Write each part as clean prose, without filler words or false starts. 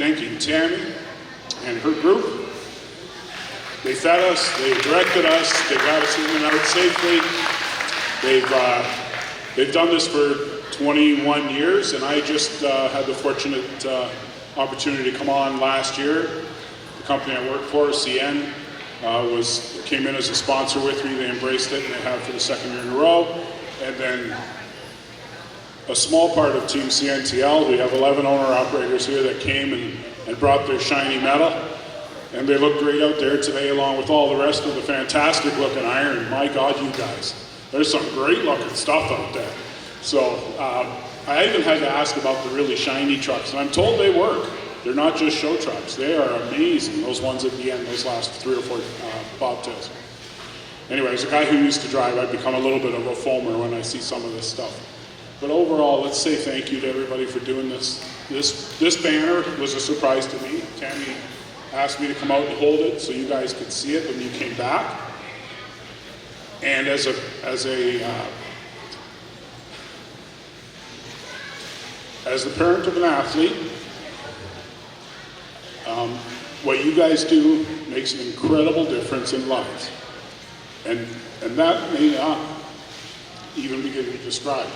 thanking Tammy and her group. They fed us, they directed us, they got us in and out safely. They've done this for 21 years, and I just had the fortunate opportunity to come on last year. The company I work for, CN, came in as a sponsor with me. They embraced it, and they have for the second year in a row. And then a small part of Team CNTL, we have 11 owner-operators here that came and brought their shiny metal. And they look great out there today, along with all the rest of the fantastic-looking iron. My God, you guys. There's some great-looking stuff out there. So I even had to ask about the really shiny trucks, and I'm told they work. They're not just show trucks. They are amazing, those ones at the end, those last 3 or 4 bobtails. Anyway, as a guy who used to drive, I've become a little bit of a foamer when I see some of this stuff. But overall, let's say thank you to everybody for doing this. This banner was a surprise to me. Tammy asked me to come out and hold it so you guys could see it when you came back. And as the parent of an athlete, what you guys do makes an incredible difference in lives. And that may not even begin to describe.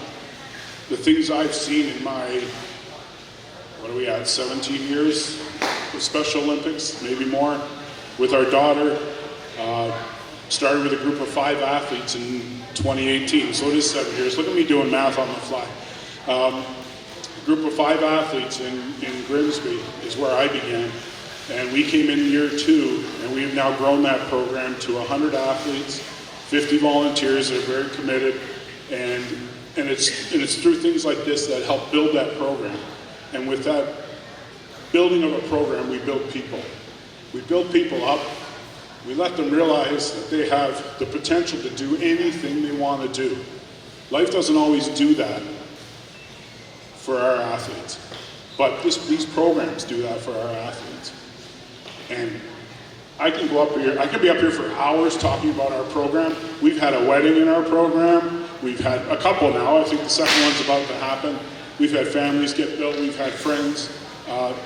The things I've seen in my, 17 years of Special Olympics, maybe more, with our daughter. Started with a group of 5 athletes in 2018, so it is 7 years. Look at me doing math on the fly. A group of 5 athletes in Grimsby is where I began. And we came in year 2, and we've now grown that program to 100 athletes, 50 volunteers that are very committed, and it's through things like this that help build that program. And with that building of a program, we build people. We build people up. We let them realize that they have the potential to do anything they want to do. Life doesn't always do that for our athletes, but these programs do that for our athletes. And I can go up here, I can be up here for hours talking about our program. We've had a wedding in our program. We've had a couple now. I think the second one's about to happen. We've had families get built. We've had friends,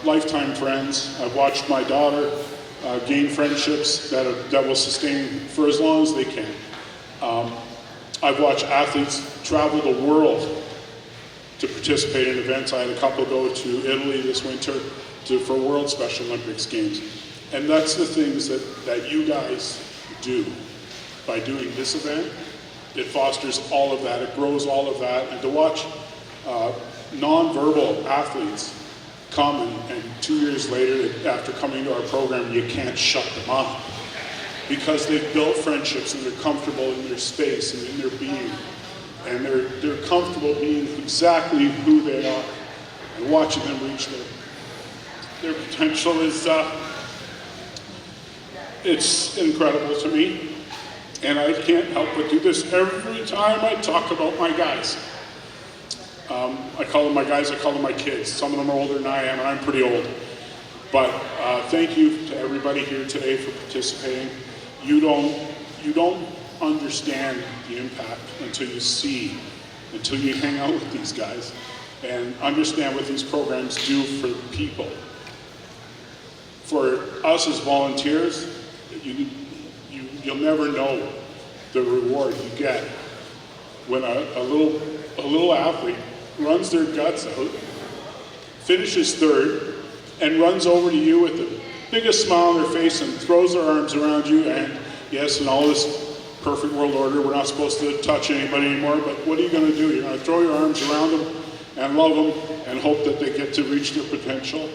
lifetime friends. I've watched my daughter gain friendships that will sustain for as long as they can. I've watched athletes travel the world to participate in events. I had a couple go to Italy this winter for World Special Olympics games. And that's the things that you guys do. By doing this event, it fosters all of that, it grows all of that. And to watch non-verbal athletes come and 2 years later, after coming to our program, you can't shut them up. Because they've built friendships and they're comfortable in their space and in their being. And they're comfortable being exactly who they are. And watching them reach their potential is, it's incredible to me. And I can't help but do this every time I talk about my guys. I call them my guys, I call them my kids. Some of them are older than I am, and I'm pretty old. But thank you to everybody here today for participating. You don't understand the impact until you hang out with these guys and understand what these programs do for people. For us as volunteers, you'll never know the reward you get when a little athlete runs their guts out, finishes third, and runs over to you with the biggest smile on their face and throws their arms around you. And yes, in all this perfect world order, we're not supposed to touch anybody anymore, but what are you going to do? You're going to throw your arms around them and love them and hope that they get to reach their potential.